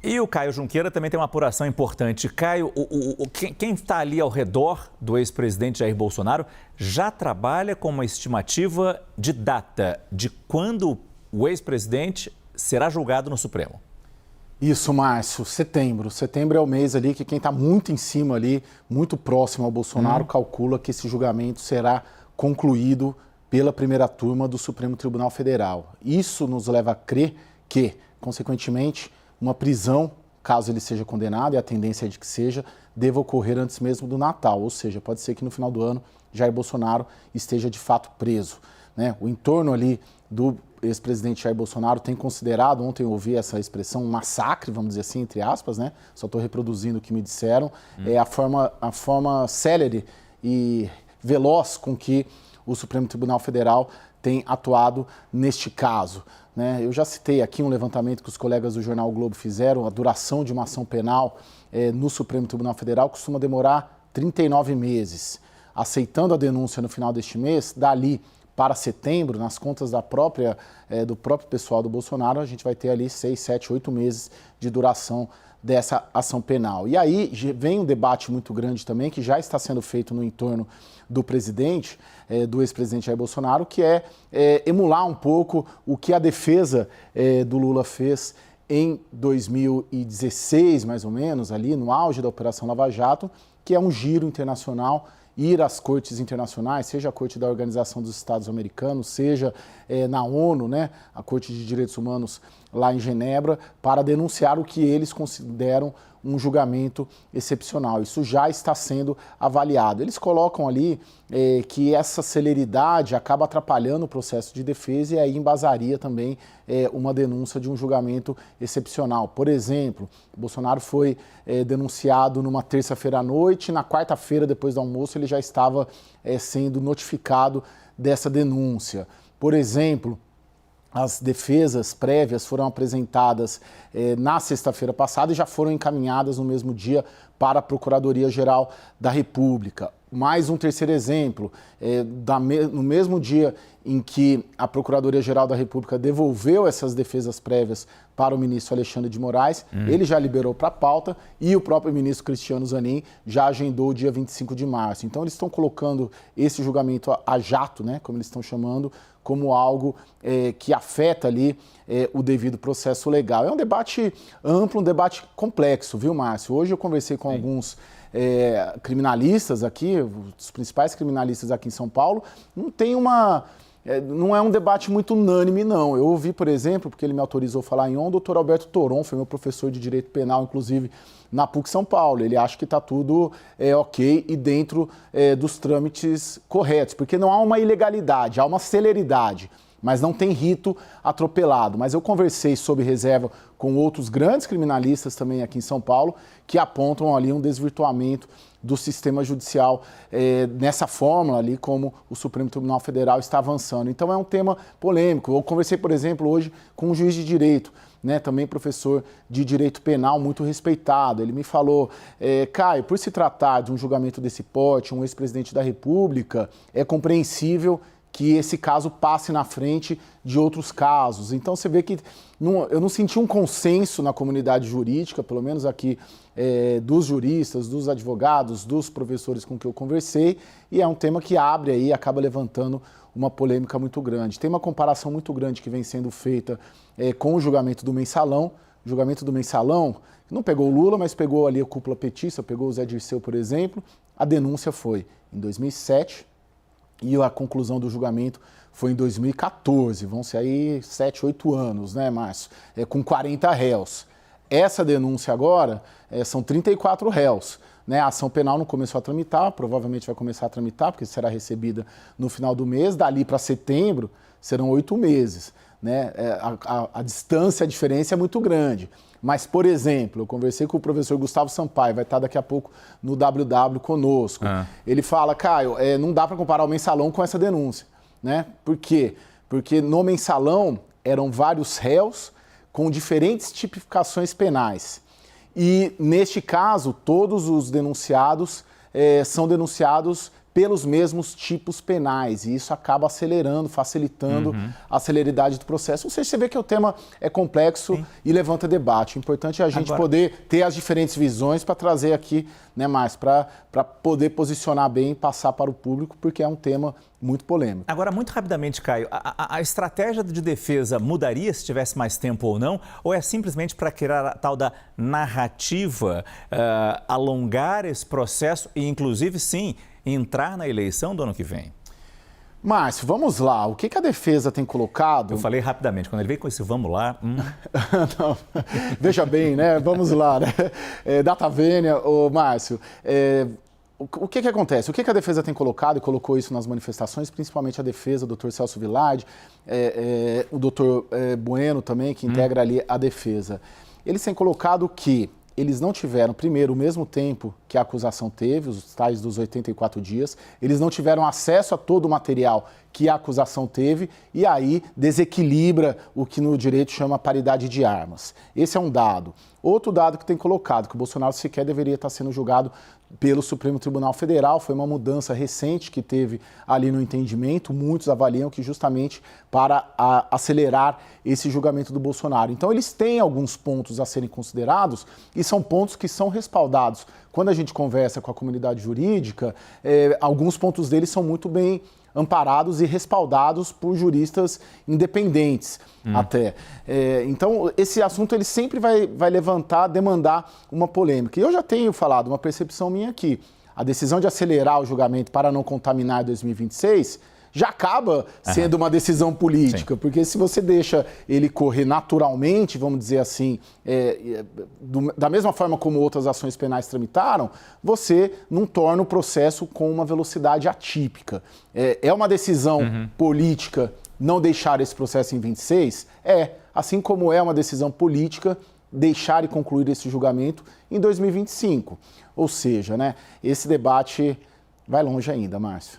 E o Caio Junqueira também tem uma apuração importante. Caio, quem está ali ao redor do ex-presidente Jair Bolsonaro já trabalha com uma estimativa de data de quando o ex-presidente será julgado no Supremo. Isso, Márcio, setembro. Setembro é o mês ali que quem está muito em cima ali, muito próximo ao Bolsonaro, calcula que esse julgamento será concluído pela primeira turma do Supremo Tribunal Federal. Isso nos leva a crer que, consequentemente, uma prisão, caso ele seja condenado, e a tendência é de que seja, deva ocorrer antes mesmo do Natal. Ou seja, pode ser que no final do ano Jair Bolsonaro esteja de fato preso, né? O entorno ali do ex-presidente Jair Bolsonaro tem considerado, ontem eu ouvi essa expressão, um massacre, vamos dizer assim, entre aspas, né? Só estou reproduzindo o que me disseram, é a forma célere e veloz com que o Supremo Tribunal Federal tem atuado neste caso, né? Eu já citei aqui um levantamento que os colegas do jornal o Globo fizeram, a duração de uma ação penal no Supremo Tribunal Federal costuma demorar 39 meses. Aceitando a denúncia no final deste mês, dali para setembro, nas contas do próprio pessoal do Bolsonaro, a gente vai ter ali 6, 7, 8 meses de duração dessa ação penal. E aí vem um debate muito grande também, que já está sendo feito no entorno do presidente, do ex-presidente Jair Bolsonaro, que é emular um pouco o que a defesa do Lula fez em 2016, mais ou menos, ali no auge da Operação Lava Jato, que é um giro internacional, ir às cortes internacionais, seja a Corte da Organização dos Estados Americanos, seja na ONU, né, a Corte de Direitos Humanos lá em Genebra, para denunciar o que eles consideram um julgamento excepcional. Isso já está sendo avaliado. Eles colocam ali que essa celeridade acaba atrapalhando o processo de defesa e aí embasaria também uma denúncia de um julgamento excepcional. Por exemplo, Bolsonaro foi denunciado numa terça-feira à noite, na quarta-feira, depois do almoço, ele já estava sendo notificado dessa denúncia. Por exemplo, as defesas prévias foram apresentadas na sexta-feira passada e já foram encaminhadas no mesmo dia para a Procuradoria-Geral da República. Mais um terceiro exemplo, no mesmo dia em que a Procuradoria-Geral da República devolveu essas defesas prévias para o ministro Alexandre de Moraes, ele já liberou para a pauta e o próprio ministro Cristiano Zanin já agendou o dia 25 de março. Então eles estão colocando esse julgamento a jato, né, como eles estão chamando, como algo que afeta ali o devido processo legal. É um debate amplo, um debate complexo, viu, Márcio? Hoje eu conversei com alguns criminalistas aqui, os principais criminalistas aqui em São Paulo, não é um debate muito unânime, não. Eu ouvi, por exemplo, porque ele me autorizou a falar em on, o doutor Alberto Toron, foi meu professor de Direito Penal, inclusive, na PUC São Paulo. Ele acha que está tudo ok e dentro dos trâmites corretos, porque não há uma ilegalidade, há uma celeridade, mas não tem rito atropelado. Mas eu conversei sob reserva com outros grandes criminalistas também aqui em São Paulo, que apontam ali um desvirtuamento do sistema judicial nessa fórmula ali, como o Supremo Tribunal Federal está avançando. Então é um tema polêmico. Eu conversei, por exemplo, hoje com um juiz de direito, né, também professor de direito penal muito respeitado. Ele me falou, Caio, por se tratar de um julgamento desse porte, um ex-presidente da República, é compreensível que esse caso passe na frente de outros casos. Então você vê que eu não senti um consenso na comunidade jurídica, pelo menos aqui dos juristas, dos advogados, dos professores com que eu conversei, e é um tema que abre aí, acaba levantando uma polêmica muito grande. Tem uma comparação muito grande que vem sendo feita com o julgamento do Mensalão. O julgamento do Mensalão não pegou o Lula, mas pegou ali a cúpula petista, pegou o Zé Dirceu, por exemplo. A denúncia foi em 2007 e a conclusão do julgamento foi em 2014. Vão ser aí 7, 8 anos, né, Márcio? Com 40 réus. Essa denúncia agora são 34 réus. Né? A ação penal não começou a tramitar, provavelmente vai começar a tramitar, porque será recebida no final do mês. Dali para setembro serão 8 meses. Né? A distância, a diferença é muito grande. Mas, por exemplo, eu conversei com o professor Gustavo Sampaio, vai estar daqui a pouco no WW conosco. Ele fala, Caio, não dá para comparar o Mensalão com essa denúncia. Né? Por quê? Porque no Mensalão eram vários réus com diferentes tipificações penais. E, neste caso, todos os denunciados são denunciados pelos mesmos tipos penais, e isso acaba acelerando, facilitando a celeridade do processo. Ou seja, você vê que o tema é complexo e levanta debate. O importante é a gente poder ter as diferentes visões para trazer aqui, né, mais para poder posicionar bem e passar para o público, porque é um tema muito polêmico. Agora, muito rapidamente, Caio, a estratégia de defesa mudaria se tivesse mais tempo ou não? Ou é simplesmente para criar a tal da narrativa, alongar esse processo e, inclusive, sim, entrar na eleição do ano que vem? Márcio, vamos lá. O que a defesa tem colocado? Eu falei rapidamente, quando ele veio com esse vamos lá... Não, veja bem, né? Vamos lá, né? Data vênia, Márcio. O que acontece? O que a defesa tem colocado, e colocou isso nas manifestações, principalmente a defesa, o doutor Celso Villardi, o doutor Bueno também, que integra ali a defesa. Eles têm colocado que eles não tiveram, primeiro, o mesmo tempo que a acusação teve, os tais dos 84 dias, eles não tiveram acesso a todo o material que a acusação teve, e aí desequilibra o que no direito chama paridade de armas. Esse é um dado. Outro dado que tem colocado, que o Bolsonaro sequer deveria estar sendo julgado pelo Supremo Tribunal Federal, foi uma mudança recente que teve ali no entendimento, muitos avaliam que justamente para acelerar esse julgamento do Bolsonaro. Então eles têm alguns pontos a serem considerados e são pontos que são respaldados. Quando a gente conversa com a comunidade jurídica, alguns pontos deles são muito bem amparados e respaldados por juristas independentes até. Então, esse assunto ele sempre vai levantar, demandar uma polêmica. E eu já tenho falado, uma percepção minha aqui, a decisão de acelerar o julgamento para não contaminar 2026 já acaba sendo uma decisão política, porque se você deixa ele correr naturalmente, vamos dizer assim, da mesma forma como outras ações penais tramitaram, você não torna o processo com uma velocidade atípica. É uma decisão política não deixar esse processo em 26? Assim como é uma decisão política deixar e concluir esse julgamento em 2025. Ou seja, né, esse debate vai longe ainda, Márcio.